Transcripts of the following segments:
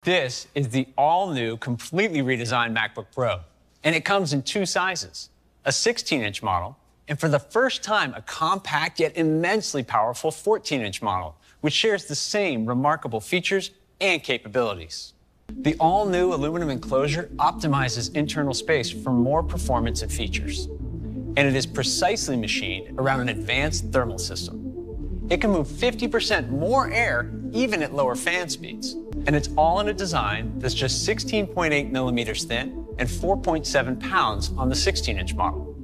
This is the all-new, completely redesigned MacBook Pro, and it comes in two sizes, a 16-inch model, and for the first time, a compact yet immensely powerful 14-inch model, which shares the same remarkable features and capabilities. The all-new aluminum enclosure optimizes internal space for more performance and features, and it is precisely machined around an advanced thermal system. It can move 50% more air even at lower fan speeds. And it's all in a design that's just 16.8 millimeters thin and 4.7 pounds on the 16-inch model,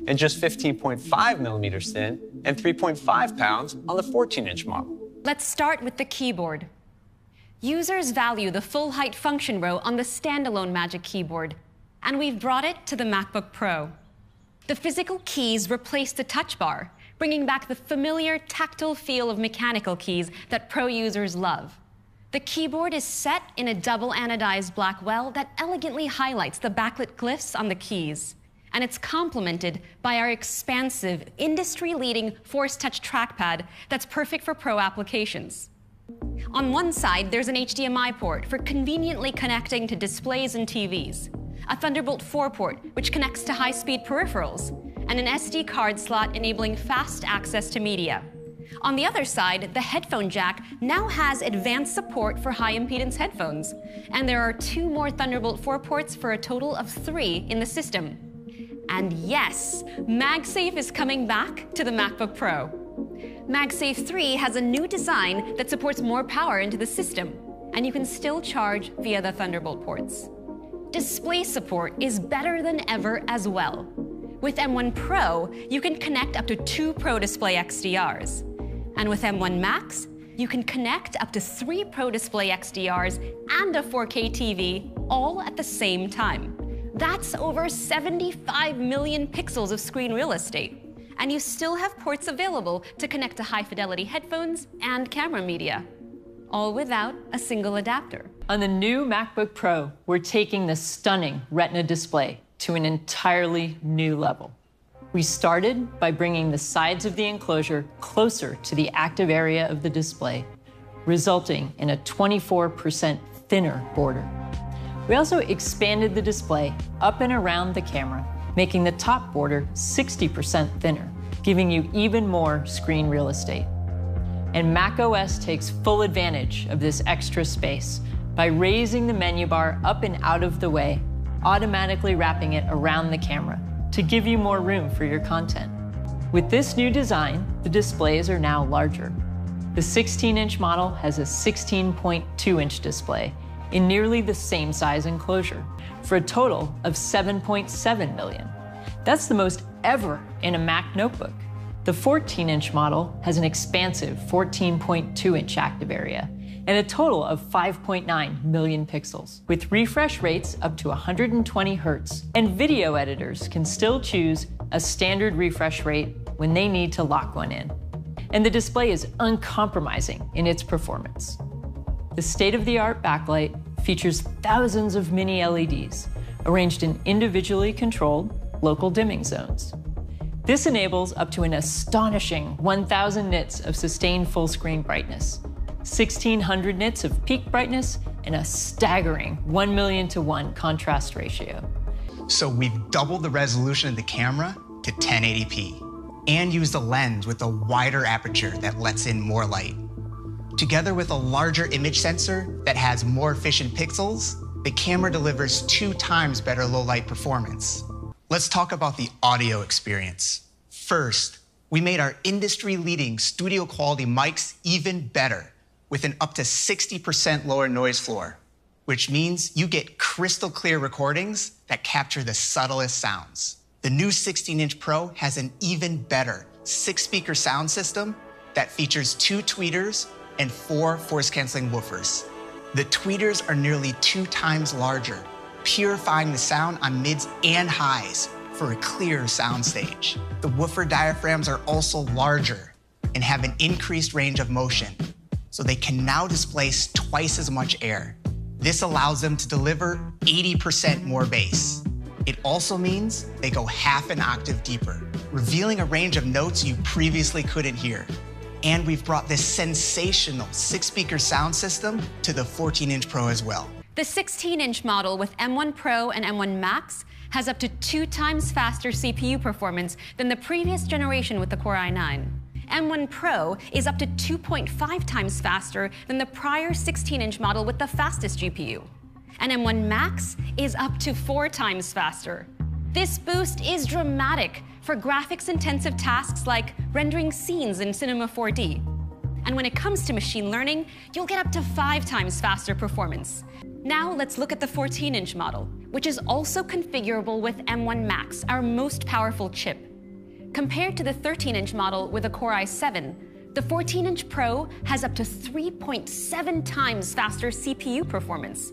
and just 15.5 millimeters thin and 3.5 pounds on the 14-inch model. Let's start with the keyboard. Users value the full-height function row on the standalone Magic Keyboard, and we've brought it to the MacBook Pro. The physical keys replace the touch bar, bringing back the familiar tactile feel of mechanical keys that Pro users love. The keyboard is set in a double anodized black well that elegantly highlights the backlit glyphs on the keys. And it's complemented by our expansive, industry-leading Force Touch trackpad that's perfect for Pro applications. On one side, there's an HDMI port for conveniently connecting to displays and TVs, a Thunderbolt 4 port which connects to high-speed peripherals, and an SD card slot enabling fast access to media. On the other side, the headphone jack now has advanced support for high-impedance headphones, and there are 2 more Thunderbolt 4 ports for a total of 3 in the system. And yes, MagSafe is coming back to the MacBook Pro. MagSafe 3 has a new design that supports more power into the system, and you can still charge via the Thunderbolt ports. Display support is better than ever as well. With M1 Pro, you can connect up to 2 Pro Display XDRs. And with M1 Max, you can connect up to 3 Pro Display XDRs and a 4K TV all at the same time. That's over 75 million pixels of screen real estate. And you still have ports available to connect to high-fidelity headphones and camera media, all without a single adapter. On the new MacBook Pro, we're taking the stunning Retina display to an entirely new level. We started by bringing the sides of the enclosure closer to the active area of the display, resulting in a 24% thinner border. We also expanded the display up and around the camera, making the top border 60% thinner, giving you even more screen real estate. And macOS takes full advantage of this extra space by raising the menu bar up and out of the way, automatically wrapping it around the camera to give you more room for your content. With this new design, the displays are now larger. The 16-inch model has a 16.2-inch display in nearly the same size enclosure, for a total of 7.7 million. That's the most ever in a Mac notebook. The 14-inch model has an expansive 14.2-inch active area and a total of 5.9 million pixels, with refresh rates up to 120 Hz. And video editors can still choose a standard refresh rate when they need to lock one in. And the display is uncompromising in its performance. The state-of-the-art backlight features thousands of mini LEDs arranged in individually controlled local dimming zones. This enables up to an astonishing 1,000 nits of sustained full-screen brightness, 1,600 nits of peak brightness, and a staggering 1,000,000:1 contrast ratio. So we've doubled the resolution of the camera to 1080p and used a lens with a wider aperture that lets in more light. Together with a larger image sensor that has more efficient pixels, the camera delivers 2 times better low-light performance. Let's talk about the audio experience. First, we made our industry-leading studio-quality mics even better, with an up to 60% lower noise floor, which means you get crystal clear recordings that capture the subtlest sounds. The new 16-inch Pro has an even better 6-speaker sound system that features 2 tweeters and 4 force-canceling woofers. The tweeters are nearly 2 times larger, purifying the sound on mids and highs for a clearer soundstage. The woofer diaphragms are also larger and have an increased range of motion, so they can now displace twice as much air. This allows them to deliver 80% more bass. It also means they go half an octave deeper, revealing a range of notes you previously couldn't hear. And we've brought this sensational 6-speaker sound system to the 14-inch Pro as well. The 16-inch model with M1 Pro and M1 Max has up to 2 times faster CPU performance than the previous generation with the Core i9. M1 Pro is up to 2.5 times faster than the prior 16-inch model with the fastest GPU. And M1 Max is up to 4 times faster. This boost is dramatic for graphics-intensive tasks like rendering scenes in Cinema 4D. And when it comes to machine learning, you'll get up to 5 times faster performance. Now let's look at the 14-inch model, which is also configurable with M1 Max, our most powerful chip. Compared to the 13-inch model with a Core i7, the 14-inch Pro has up to 3.7 times faster CPU performance.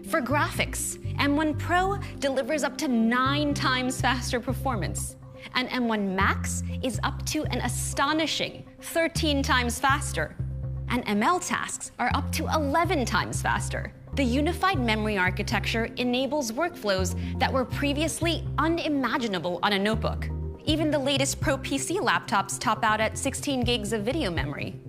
For graphics, M1 Pro delivers up to 9 times faster performance, and M1 Max is up to an astonishing 13 times faster. And ML tasks are up to 11 times faster. The unified memory architecture enables workflows that were previously unimaginable on a notebook. Even the latest Pro PC laptops top out at 16 gigs of video memory.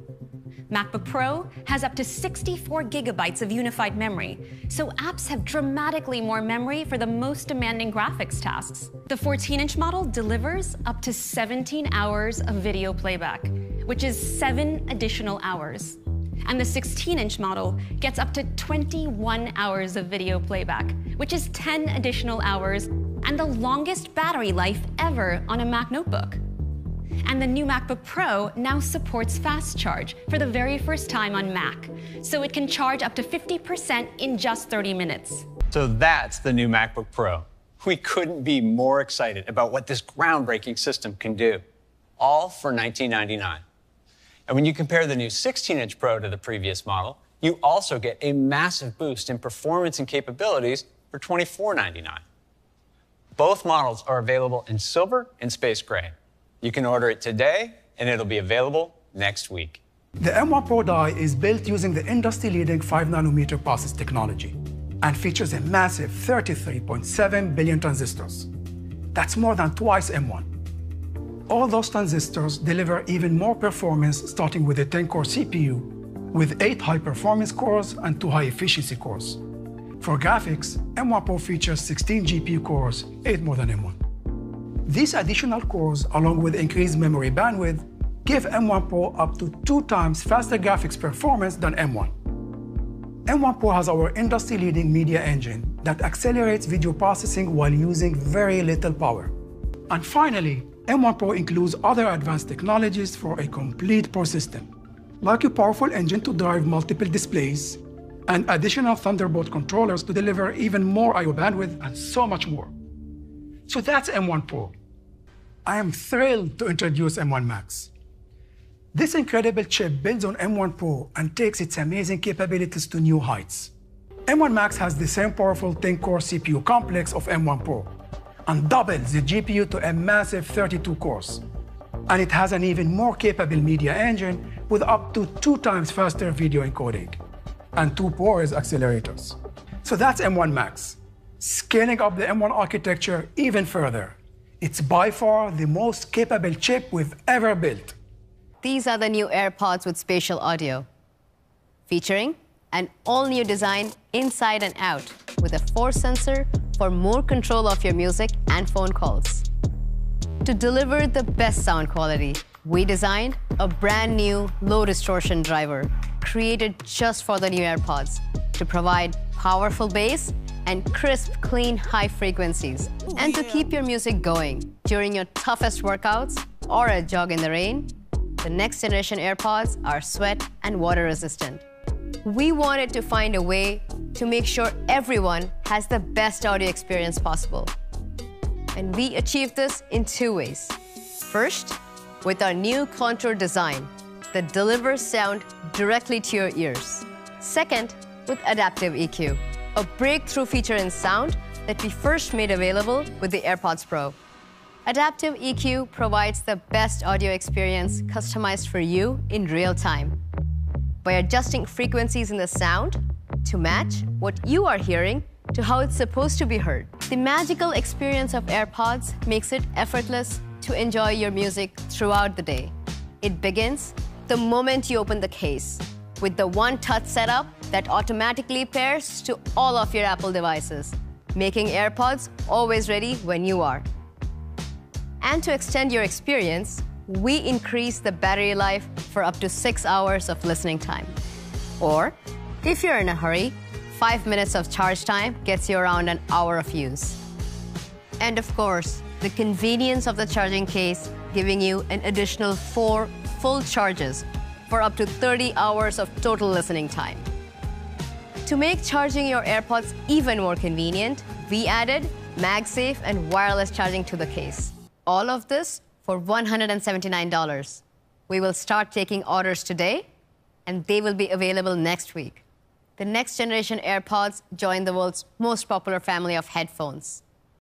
MacBook Pro has up to 64 gigabytes of unified memory, so apps have dramatically more memory for the most demanding graphics tasks. The 14-inch model delivers up to 17 hours of video playback, which is 7 additional hours. And the 16-inch model gets up to 21 hours of video playback, which is 10 additional hours, and the longest battery life ever on a Mac notebook. And the new MacBook Pro now supports fast charge for the very first time on Mac, so it can charge up to 50% in just 30 minutes. So that's the new MacBook Pro. We couldn't be more excited about what this groundbreaking system can do, all for $1999. And when you compare the new 16-inch Pro to the previous model, you also get a massive boost in performance and capabilities for $24.99. Both models are available in silver and space gray. You can order it today, and it'll be available next week. The M1 Pro die is built using the industry-leading 5nm process technology and features a massive 33.7 billion transistors. That's more than twice M1. All those transistors deliver even more performance, starting with a 10-core CPU, with 8 high-performance cores and 2 high-efficiency cores. For graphics, M1 Pro features 16 GPU cores, 8 more than M1. These additional cores, along with increased memory bandwidth, give M1 Pro up to 2 times faster graphics performance than M1. M1 Pro has our industry-leading media engine that accelerates video processing while using very little power. And finally, M1 Pro includes other advanced technologies for a complete Pro system, like a powerful engine to drive multiple displays, and additional Thunderbolt controllers to deliver even more I/O bandwidth, and so much more. So that's M1 Pro. I am thrilled to introduce M1 Max. This incredible chip builds on M1 Pro and takes its amazing capabilities to new heights. M1 Max has the same powerful 10-core CPU complex of M1 Pro and doubles the GPU to a massive 32 cores. And it has an even more capable media engine with up to 2 times faster video encoding and 2 ProRes accelerators. So that's M1 Max. Scaling up the M1 architecture even further. It's by far the most capable chip we've ever built. These are the new AirPods with spatial audio, featuring an all-new design inside and out with a force sensor for more control of your music and phone calls. To deliver the best sound quality, we designed a brand new low distortion driver created just for the new AirPods to provide powerful bass and crisp, clean, high frequencies. And to keep your music going during your toughest workouts or a jog in the rain, the next generation AirPods are sweat and water resistant. We wanted to find a way to make sure everyone has the best audio experience possible. And we achieved this in 2 ways. First, with our new contour design that delivers sound directly to your ears. Second, with adaptive EQ, a breakthrough feature in sound that we first made available with the AirPods Pro. Adaptive EQ provides the best audio experience customized for you in real time by adjusting frequencies in the sound to match what you are hearing to how it's supposed to be heard. The magical experience of AirPods makes it effortless to enjoy your music throughout the day. It begins the moment you open the case, with the one-touch setup that automatically pairs to all of your Apple devices, making AirPods always ready when you are. And to extend your experience, we increase the battery life for up to 6 hours of listening time. Or, if you're in a hurry, 5 minutes of charge time gets you around an hour of use. And of course, the convenience of the charging case giving you an additional 4 full charges for up to 30 hours of total listening time. To make charging your AirPods even more convenient, we added MagSafe and wireless charging to the case. All of this for $179. We will start taking orders today, and they will be available next week. The next generation AirPods join the world's most popular family of headphones.